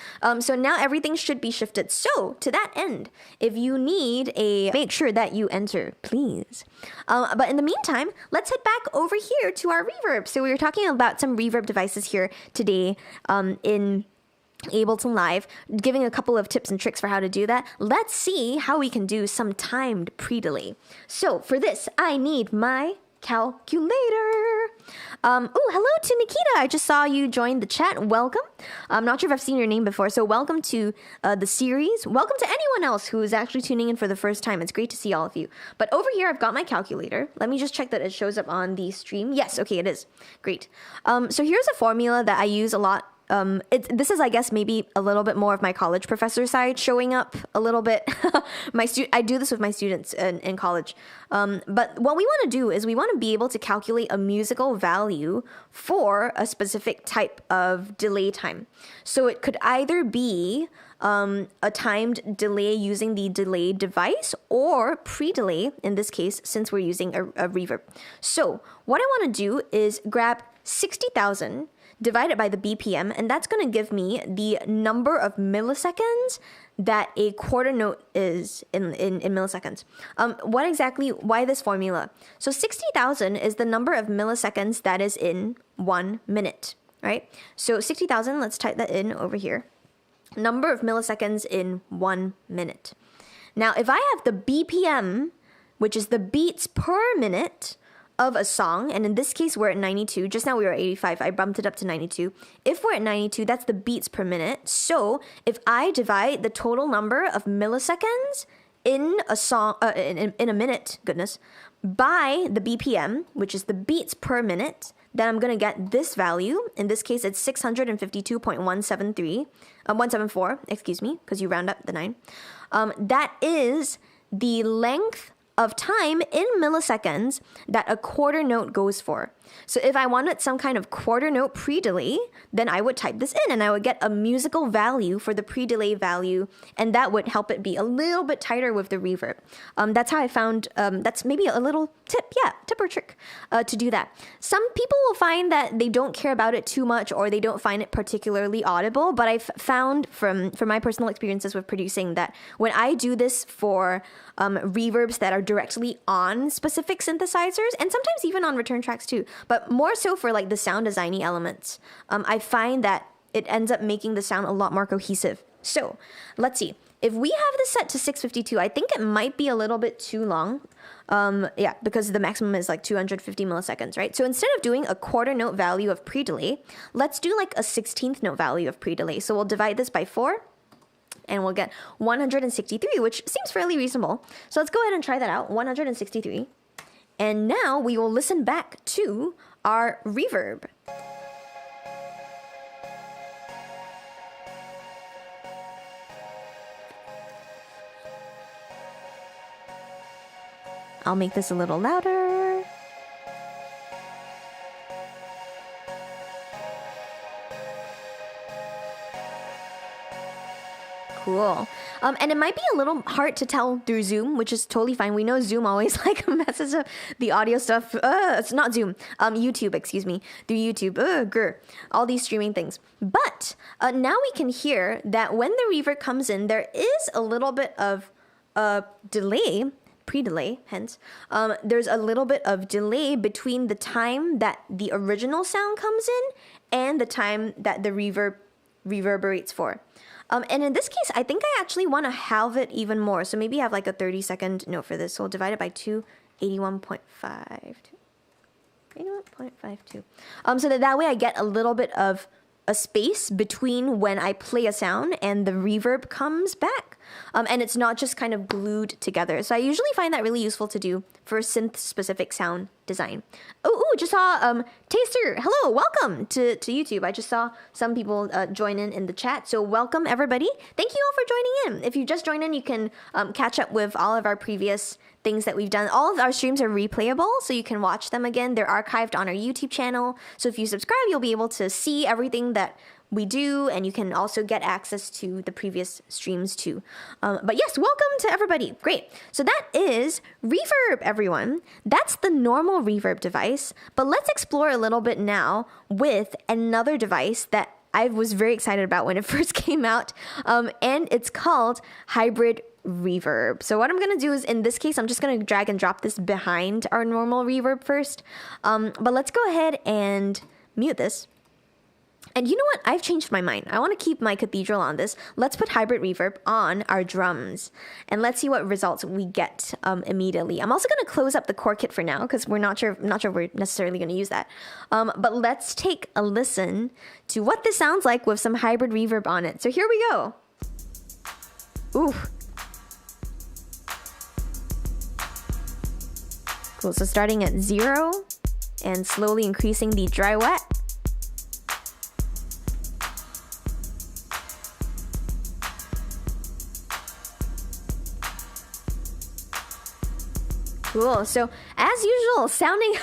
So now everything should be shifted. So to that end, if you need make sure that you enter, please. But in the meantime, let's head back over here to our reverb. So we were talking about some reverb devices here today in Ableton Live, giving a couple of tips and tricks for how to do that. Let's see how we can do some timed pre-delay. So for this, I need my calculator. Hello to Nikita. I just saw you join the chat. Welcome. I'm not sure if I've seen your name before, so welcome to the series. Welcome to anyone else who is actually tuning in for the first time. It's great to see all of you. But over here, I've got my calculator. Let me just check that it shows up on the stream. Yes, okay, it is. Great. So here's a formula that I use a lot. This is, I guess, maybe a little bit more of my college professor side showing up a little bit. I do this with my students in college. But what we want to do is we want to be able to calculate a musical value for a specific type of delay time. So it could either be a timed delay using the delay device or pre-delay in this case, since we're using a reverb. So what I want to do is grab 60,000 divided by the BPM, and that's going to give me the number of milliseconds that a quarter note is in milliseconds. Why this formula? So 60,000 is the number of milliseconds that is in 1 minute, right? So 60,000, let's type that in over here. Number of milliseconds in 1 minute. Now, if I have the BPM, which is the beats per minute of a song, and in this case we're at 92. Just now we were at 85. I bumped it up to 92. If we're at 92, that's the beats per minute. So if I divide the total number of milliseconds in a song, in a minute, by the BPM, which is the beats per minute, then I'm gonna get this value. In this case, it's 174, excuse me, because you round up the 9. That is the length of time in milliseconds that a quarter note goes for. So if I wanted some kind of quarter note pre-delay, then I would type this in and I would get a musical value for the pre-delay value, and that would help it be a little bit tighter with the reverb. That's how I found, that's maybe a little tip or trick to do that. Some people will find that they don't care about it too much or they don't find it particularly audible, but I've found from my personal experiences with producing that when I do this for reverbs that are directly on specific synthesizers, and sometimes even on return tracks too, but more so for like the sound designy elements, I find that it ends up making the sound a lot more cohesive. So let's see. If we have this set to 652, I think it might be a little bit too long. Because the maximum is like 250 milliseconds, right? So instead of doing a quarter note value of pre-delay, let's do like a 16th note value of pre-delay. So we'll divide this by 4 and we'll get 163, which seems fairly reasonable. So let's go ahead and try that out, 163. And now we will listen back to our reverb. I'll make this a little louder. Cool. And it might be a little hard to tell through Zoom, which is totally fine. We know Zoom always like messes up the audio stuff. It's not Zoom. YouTube, excuse me. Through YouTube. All these streaming things. But now we can hear that when the reverb comes in, there is a little bit of delay, pre-delay, hence. There's a little bit of delay between the time that the original sound comes in and the time that the reverb reverberates for. And in this case, I think I actually want to halve it even more. So maybe have like a 30-second note for this. So we'll divide it by 2, 81.52. 81.52. So that way I get a little bit of a space between when I play a sound and the reverb comes back. And it's not just kind of glued together. So I usually find that really useful to do for synth-specific sound design. Just saw Taster. Hello, welcome to YouTube. I just saw some people join in the chat. So welcome, everybody. Thank you all for joining in. If you just joined in, you can catch up with all of our previous things that we've done. All of our streams are replayable, so you can watch them again. They're archived on our YouTube channel. So if you subscribe, you'll be able to see everything that we do, and you can also get access to the previous streams too. But yes, welcome to everybody. Great. So that is Reverb, everyone. That's the normal Reverb device. But let's explore a little bit now with another device that I was very excited about when it first came out, and it's called Hybrid Reverb. So what I'm going to do is, in this case, I'm just going to drag and drop this behind our normal reverb first. But let's go ahead and mute this. And you know what? I've changed my mind. I want to keep my cathedral on this. Let's put hybrid reverb on our drums. And let's see what results we get immediately. I'm also going to close up the core kit for now because we're not sure we're necessarily going to use that. But let's take a listen to what this sounds like with some hybrid reverb on it. So here we go. Ooh. Cool. So starting at 0 and slowly increasing the dry wet. Cool. So as usual, sounding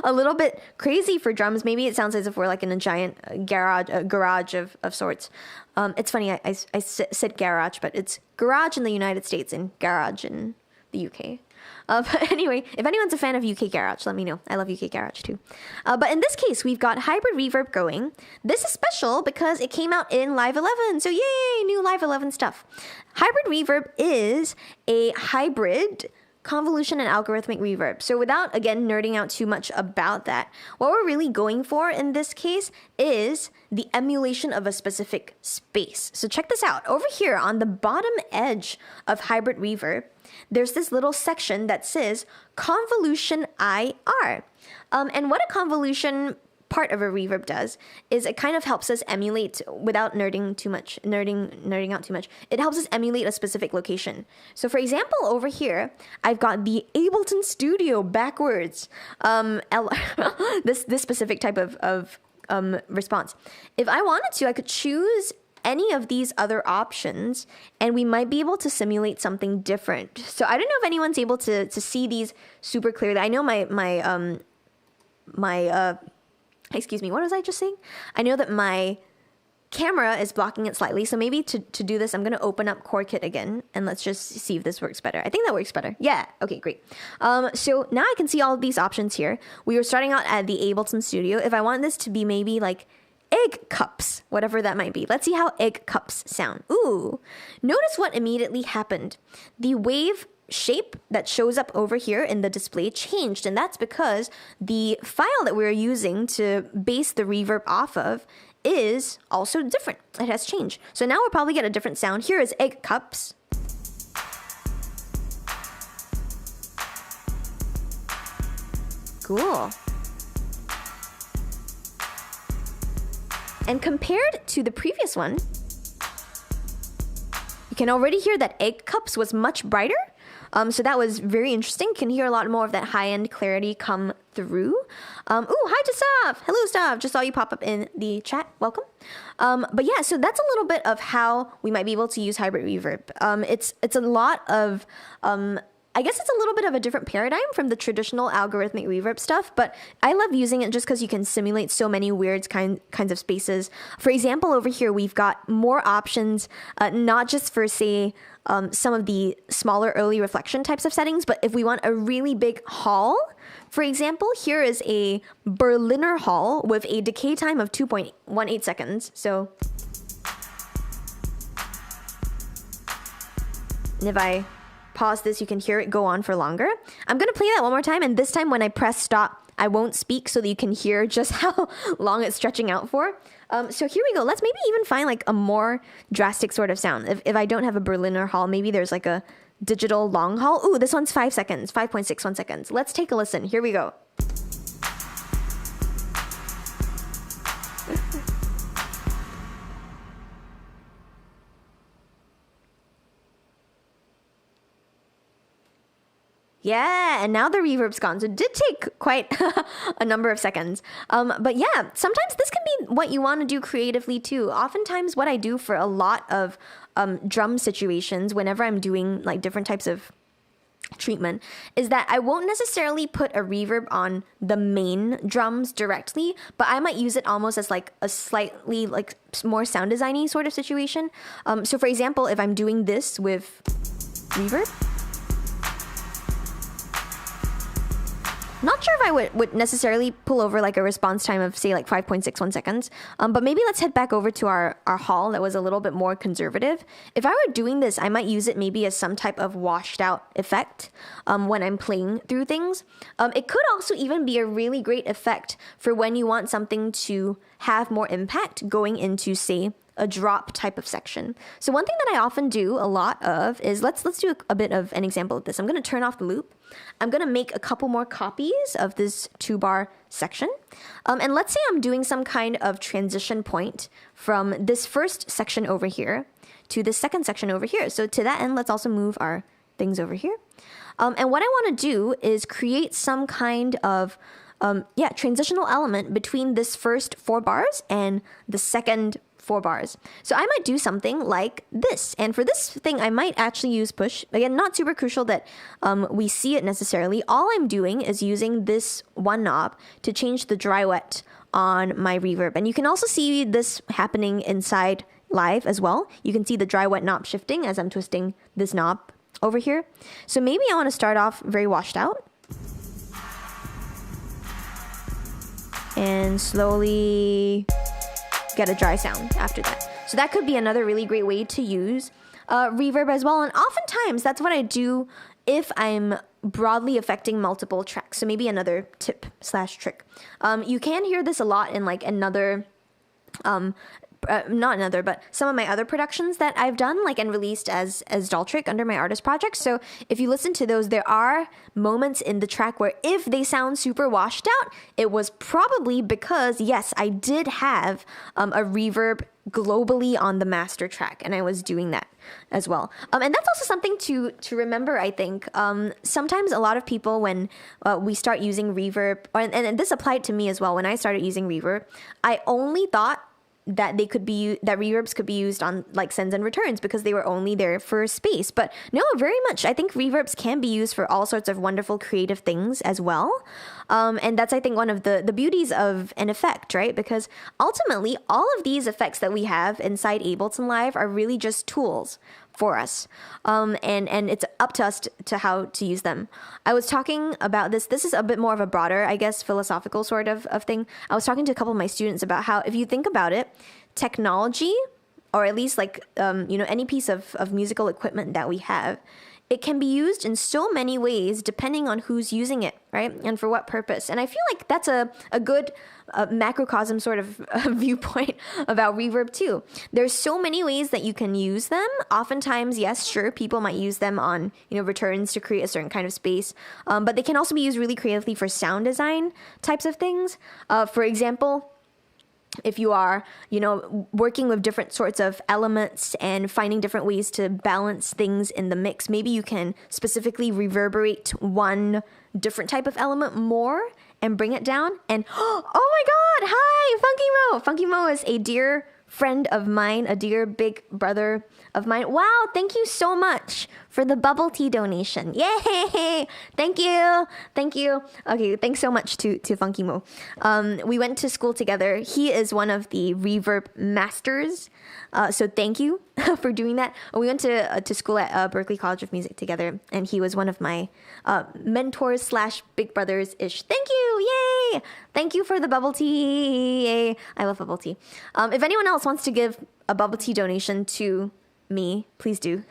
a little bit crazy for drums. Maybe it sounds as if we're like in a giant garage of sorts. It's funny, I said garage, but it's garage in the United States and garage in the UK. But anyway, if anyone's a fan of UK Garage, let me know. I love UK Garage too. But in this case, we've got hybrid reverb going. This is special because it came out in Live 11. So yay, new Live 11 stuff. Hybrid reverb is a hybrid convolution and algorithmic reverb. So without, again, nerding out too much about that, what we're really going for in this case is the emulation of a specific space. So check this out. Over here on the bottom edge of hybrid reverb, there's this little section that says convolution IR. And what a convolution part of a reverb does is it kind of helps us emulate, without nerding out too much, it helps us emulate a specific location. So for example, over here, I've got the Ableton Studio backwards, this specific type of response. If I wanted to, I could choose any of these other options and we might be able to simulate something different. So I don't know if anyone's able to see these super clearly. I know excuse me, what was I just saying? I know that my camera is blocking it slightly, so maybe to do this I'm going to open up CoreKit again and let's just see if this works better. I think that works better. Yeah, okay, great. So now I can see all of these options here. We were starting out at the Ableton Studio. If I want this to be maybe like egg cups, whatever that might be. Let's see how egg cups sound. Ooh, notice what immediately happened. The wave shape that shows up over here in the display changed, and that's because the file that we're using to base the reverb off of is also different. It has changed. So now we'll probably get a different sound. Here is egg cups. Cool. And compared to the previous one, you can already hear that egg cups was much brighter. So that was very interesting. You can hear a lot more of that high-end clarity come through. Ooh, hi to Stav. Hello, Stav. Just saw you pop up in the chat. Welcome. But yeah, so that's a little bit of how we might be able to use hybrid reverb. It's a lot of... I guess it's a little bit of a different paradigm from the traditional algorithmic reverb stuff, but I love using it just because you can simulate so many weird kinds of spaces. For example, over here, we've got more options, not just for, say, some of the smaller early reflection types of settings, but if we want a really big hall, for example, here is a Berliner hall with a decay time of 2.18 seconds. So, and if I pause this, you can hear it go on for longer. I'm going to play that one more time, and this time when I press stop, I won't speak so that you can hear just how long it's stretching out for. So here we go. Let's maybe even find like a more drastic sort of sound. If I don't have a Berliner hall, maybe there's like a digital long haul. Ooh, this one's 5 seconds, 5.61 seconds. Let's take a listen. Here we go. Yeah, and now the reverb's gone. So it did take quite a number of seconds. But yeah, sometimes this can be what you want to do creatively too. Oftentimes what I do for a lot of drum situations, whenever I'm doing like different types of treatment, is that I won't necessarily put a reverb on the main drums directly, but I might use it almost as like a slightly like more sound designy sort of situation. So for example, if I'm doing this with reverb, not sure if I would necessarily pull over like a response time of say like 5.61 seconds, but maybe let's head back over to our hall that was a little bit more conservative. If I were doing this, I might use it maybe as some type of washed out effect when I'm playing through things. It could also even be a really great effect for when you want something to have more impact going into, say, a drop type of section. So one thing that I often do a lot of is let's do a bit of an example of this. I'm going to turn off the loop. I'm going to make a couple more copies of this 2-bar section. And let's say I'm doing some kind of transition point from this first section over here to this second section over here. So to that end, let's also move our things over here. And what I want to do is create some kind of transitional element between this first 4 bars and the second 4 bars. So I might do something like this. And for this thing, I might actually use push. Again, not super crucial that we see it necessarily. All I'm doing is using this one knob to change the dry wet on my reverb. And you can also see this happening inside live as well. You can see the dry wet knob shifting as I'm twisting this knob over here. So maybe I want to start off very washed out and slowly get a dry sound after that. So that could be another really great way to use reverb as well. And oftentimes that's what I do if I'm broadly affecting multiple tracks. So maybe another tip / trick. You can hear this a lot in like another not another, but some of my other productions that I've done, like and released as dolltr under my artist project. So if you listen to those, there are moments in the track where if they sound super washed out, it was probably because, yes, I did have a reverb globally on the master track, and I was doing that as well. And that's also something to remember, I think. Sometimes a lot of people, when we start using reverb, and this applied to me as well, when I started using reverb, I only thought that that reverbs could be used on like sends and returns because they were only there for space. But no, very much. I think reverbs can be used for all sorts of wonderful creative things as well. And that's, I think, one of the beauties of an effect, right? Because ultimately, all of these effects that we have inside Ableton Live are really just tools for us. And it's up to us to how to use them. I was talking about this. This is a bit more of a broader, I guess, philosophical sort of thing. I was talking to a couple of my students about how, if you think about it, technology, or at least like, any piece of musical equipment that we have, it can be used in so many ways depending on who's using it, right? And for what purpose. And I feel like that's a good macrocosm sort of viewpoint about reverb too. There's so many ways that you can use them. Oftentimes, yes, sure, people might use them on, returns to create a certain kind of space. But they can also be used really creatively for sound design types of things. For example, if you are, working with different sorts of elements and finding different ways to balance things in the mix, maybe you can specifically reverberate one different type of element more and bring it down. And oh my God, hi, Funky Mo. Funky Mo is a dear friend of mine, a dear big brother of mine. Wow, thank you so much for the bubble tea donation. Yay! Thank you. Okay, thanks so much to Funky Mo. We went to school together. He is one of the reverb masters. So thank you for doing that. We went to school at Berklee College of Music together, and he was one of my mentors / big brothers-ish. Thank you! Yay! Thank you for the bubble tea. Yay. I love bubble tea. If anyone else wants to give a bubble tea donation to me, please do.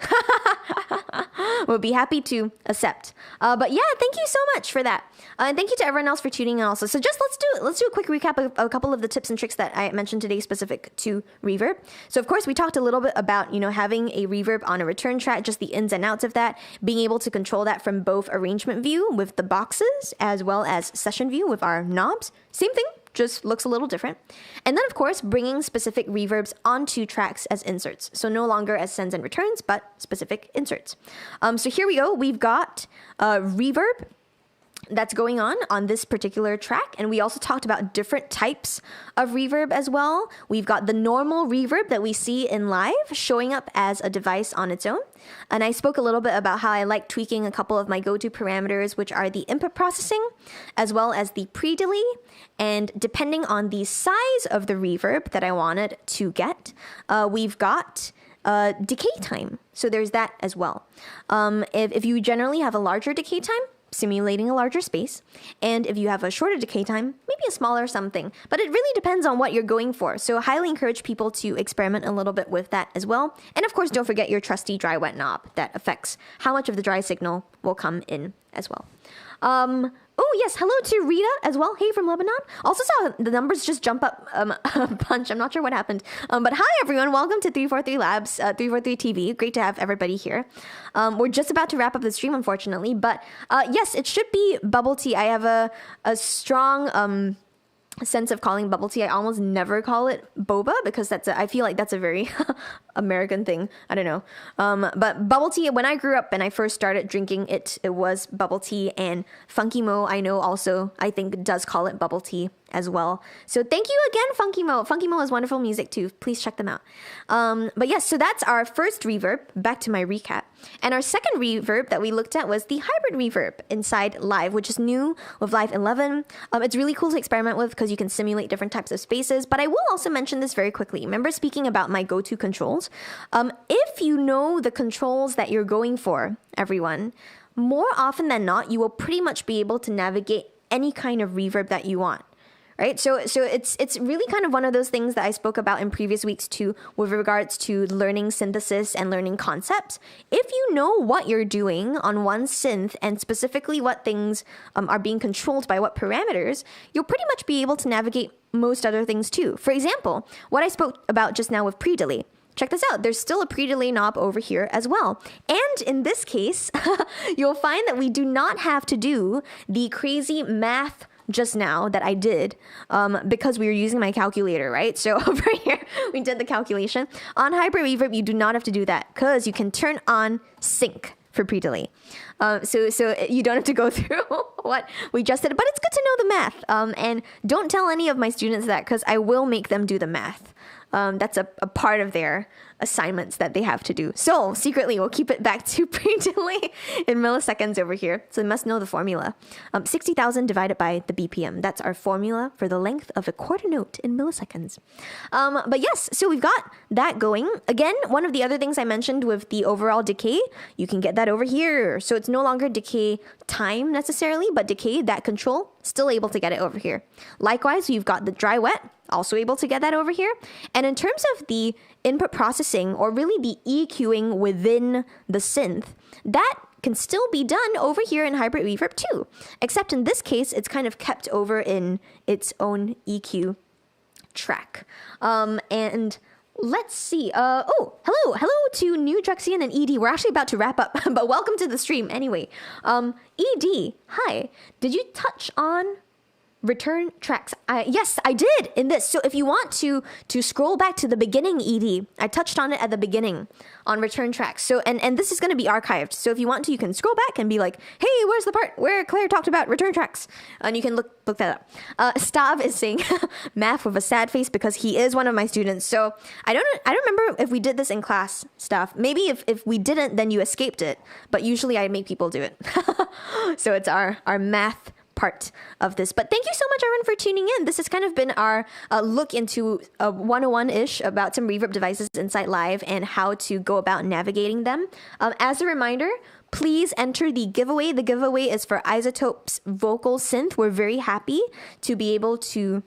We'll be happy to accept. But yeah, thank you so much for that. And thank you to everyone else for tuning in also. So just let's do a quick recap of a couple of the tips and tricks that I mentioned today specific to reverb. So of course, we talked a little bit about, having a reverb on a return track, just the ins and outs of that, being able to control that from both arrangement view with the boxes as well as session view with our knobs. Same thing, just looks a little different. And then, of course, bringing specific reverbs onto tracks as inserts. So no longer as sends and returns, but specific inserts. So here we go. We've got reverb that's going on this particular track. And we also talked about different types of reverb as well. We've got the normal reverb that we see in live showing up as a device on its own. And I spoke a little bit about how I like tweaking a couple of my go-to parameters, which are the input processing, as well as the pre-delay. And depending on the size of the reverb that I wanted to get, we've got decay time. So there's that as well. If you generally have a larger decay time, simulating a larger space. And if you have a shorter decay time, maybe a smaller something. But it really depends on what you're going for. So I highly encourage people to experiment a little bit with that as well. And of course, don't forget your trusty dry wet knob that affects how much of the dry signal will come in as well. Oh, yes. Hello to Rita as well. Hey, from Lebanon. Also saw the numbers just jump up a bunch. I'm not sure what happened. But hi, everyone. Welcome to 343 Labs, 343 TV. Great to have everybody here. We're just about to wrap up the stream, unfortunately. But yes, it should be bubble tea. I have a strong sense of calling bubble tea. I almost never call it boba because I feel like that's a very American thing. I don't know. But bubble tea, when I grew up and I first started drinking it, it was bubble tea. And Funky Mo, I know also, I think does call it bubble tea as well. So thank you again, Funky Mo. Funky Mo has wonderful music too. Please check them out. But yes, so that's our first reverb. Back to my recap. And our second reverb that we looked at was the hybrid reverb inside Live, which is new with Live 11. It's really cool to experiment with because you can simulate different types of spaces. But I will also mention this very quickly. Remember speaking about my go-to controls? If you know the controls that you're going for, everyone, more often than not, you will pretty much be able to navigate any kind of reverb that you want. Right? So it's really kind of one of those things that I spoke about in previous weeks too, with regards to learning synthesis and learning concepts. If you know what you're doing on one synth and specifically what things are being controlled by what parameters, you'll pretty much be able to navigate most other things too. For example, what I spoke about just now with pre-delay. Check this out. There's still a pre-delay knob over here as well. And in this case, you'll find that we do not have to do the crazy math just now that I did because we were using my calculator, right? So over here, we did the calculation. On hybrid reverb, you do not have to do that because you can turn on sync for pre-delay. So you don't have to go through what we just did, but it's good to know the math. And don't tell any of my students that because I will make them do the math. That's a part of their assignments that they have to do. So secretly, we'll keep it back to pre-delay in milliseconds over here. So you must know the formula. 60,000 divided by the BPM. That's our formula for the length of a quarter note in milliseconds. But yes, so we've got that going. Again, one of the other things I mentioned with the overall decay, you can get that over here. So it's no longer decay time necessarily, but decay, that control, still able to get it over here. Likewise, you've got the dry wet, also able to get that over here. And in terms of the input processing, or really the EQing within the synth, that can still be done over here in Hybrid Reverb too. Except in this case, it's kind of kept over in its own EQ track. And let's see. Hello to New Drexian and ED. We're actually about to wrap up, but welcome to the stream anyway. ED, hi. Did you touch on return tracks? Yes, I did in this. So if you want to scroll back to the beginning, ED, I touched on it at the beginning on return tracks. So and this is going to be archived. So if you want to, you can scroll back and be like, hey, where's the part where Claire talked about return tracks? And you can look that up. Stav is saying math with a sad face because he is one of my students. So I don't remember if we did this in class, Stav. Maybe if we didn't, then you escaped it. But usually I make people do it. So it's our math part of this. But thank you so much, everyone, for tuning in. This has kind of been our look into 101-ish about some reverb devices inside Live and how to go about navigating them. As a reminder, please enter the giveaway. The giveaway is for iZotope's vocal synth. We're very happy to be able to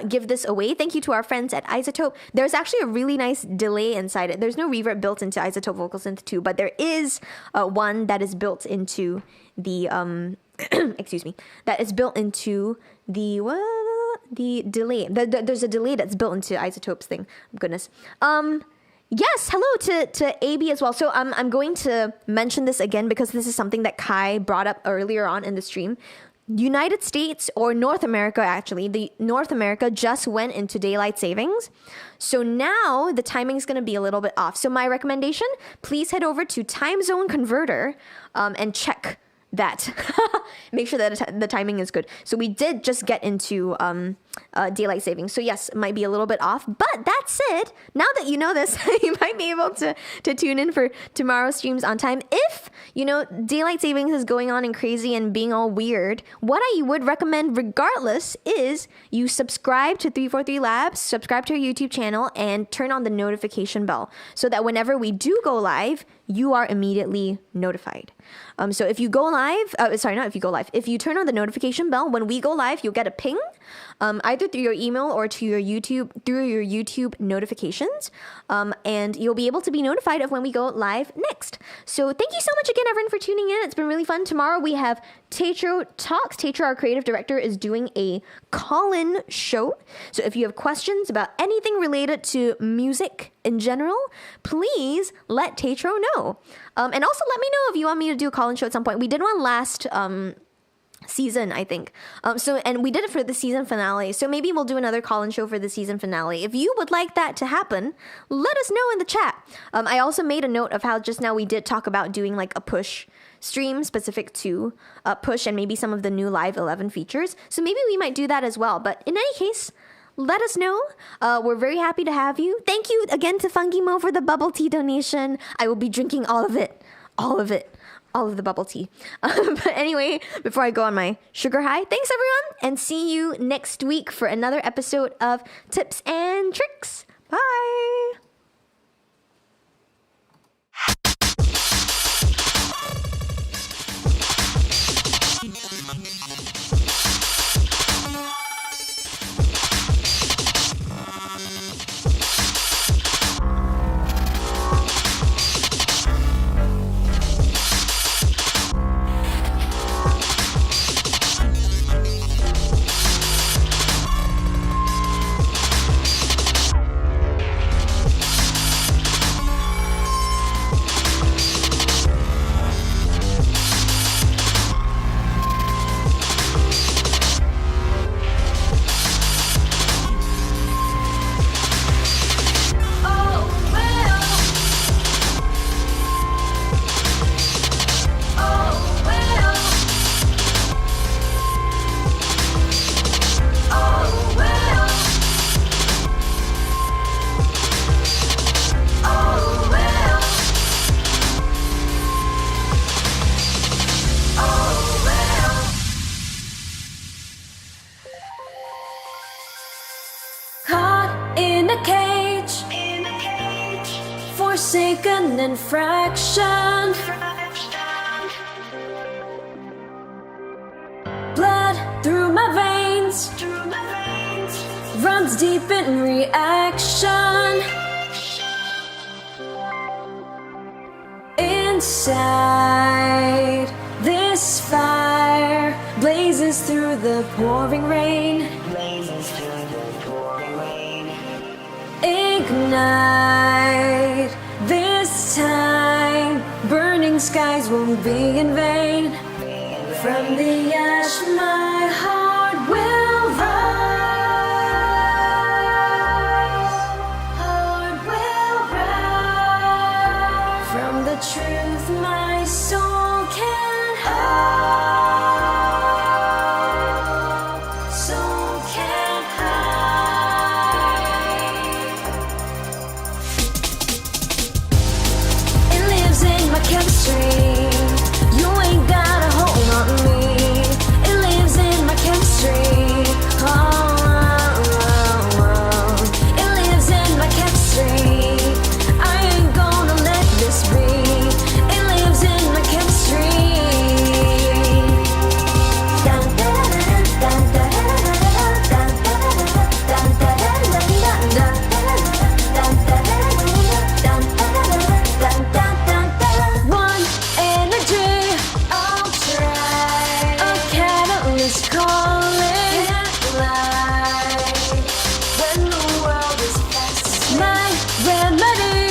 give this away. Thank you to our friends at iZotope. There's actually a really nice delay inside it. There's no reverb built into iZotope Vocal Synth 2, but there is one that is built into the excuse me, that is built into the delay. There's a delay that's built into iZotope's thing. Goodness. Yes, hello to AB as well. So I'm going to mention this again because this is something that Kai brought up earlier on in the stream. United States, or North America actually, the North America just went into daylight savings. So now the timing is going to be a little bit off. So my recommendation, please head over to Time Zone Converter and check that. Make sure that the timing is good. So we did just get into daylight savings. So yes, it might be a little bit off, but that said, now that you know this, you might be able to tune in for tomorrow's streams on time. If, daylight savings is going on and crazy and being all weird, what I would recommend regardless is you subscribe to 343 Labs, subscribe to our YouTube channel, and turn on the notification bell so that whenever we do go live, you are immediately notified. So if you go live, if you turn on the notification bell, when we go live, you'll get a ping, either through your email or through your YouTube notifications. And you'll be able to be notified of when we go live next. So thank you so much again, everyone, for tuning in. It's been really fun. Tomorrow we have Tetro Talks. Tetro, our creative director, is doing a call-in show. So if you have questions about anything related to music in general, please let Tetro know. And also let me know if you want me to do a call-in show at some point. We did one last season, I think. And we did it for the season finale. So maybe we'll do another call-in show for the season finale. If you would like that to happen, let us know in the chat. I also made a note of how just now we did talk about doing like a push stream specific to push and maybe some of the new Live 11 features. So maybe we might do that as well. But in any case, let us know. We're very happy to have you. Thank you again to Funky Mo for the bubble tea donation. I will be drinking all of it. All of the bubble tea. But anyway, before I go on my sugar high, thanks everyone, and see you next week for another episode of Tips and Tricks. Bye. forsaken in fraction. Blood through my veins runs deep in reaction. Inside this fire blazes through the pouring rain. Ignite this time, burning skies won't be in vain. From the ash my heart will rise, heart will rise. From the truth my soul can hide, soul can hide. It lives in my chemistry. You ain't got a hold on me. It lives in my chemistry. Oh, oh, oh. It lives in my chemistry. I ain't gonna let this be. It lives in my chemistry. Dun, dun, dun, dun, dun, dun, dun, one energy, I'll try. A catalyst calling, light when the world is past. My remedy,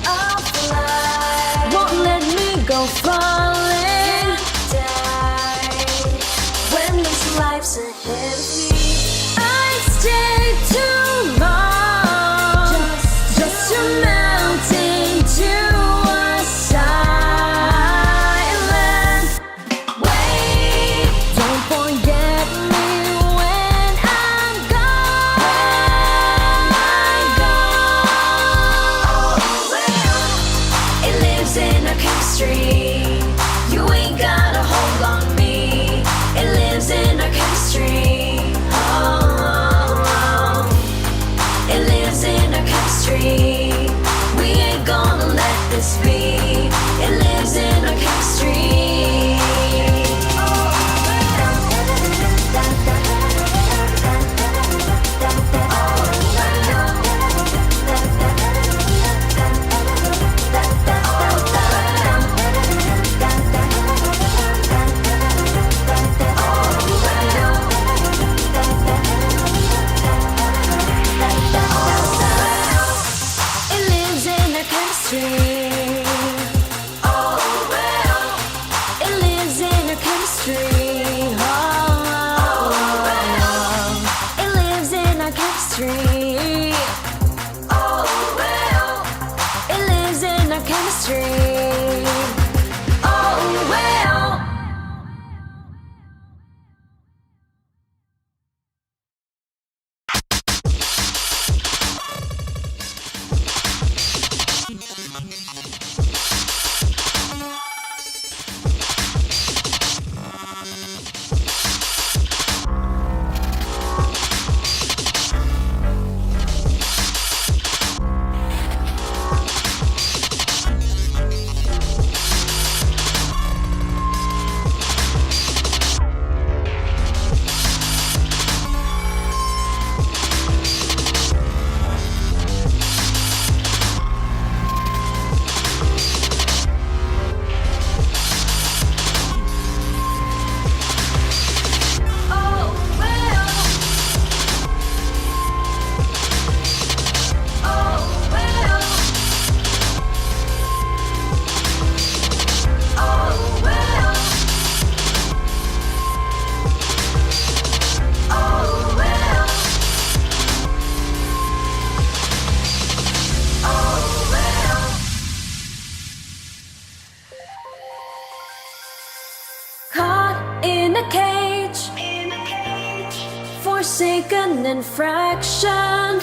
I'll fly. Won't let me go falling. Die when this life's ahead of me. I stay too long, just to melt into a silent wave. Don't forget me when I'm gone. Oh, well, it lives in our chemistry. You ain't got a hold on me. It lives in our chemistry. Oh, it lives in our chemistry. We ain't gonna let this be. It lives in our chemistry. It lives in our chemistry. Oh, well, it lives in our chemistry. Oh, well, it lives in our chemistry. Oh, well, it lives in our chemistry. Oh, well. Forsaken in fraction.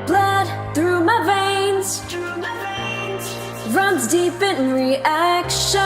Blood through my veins runs deep in reaction.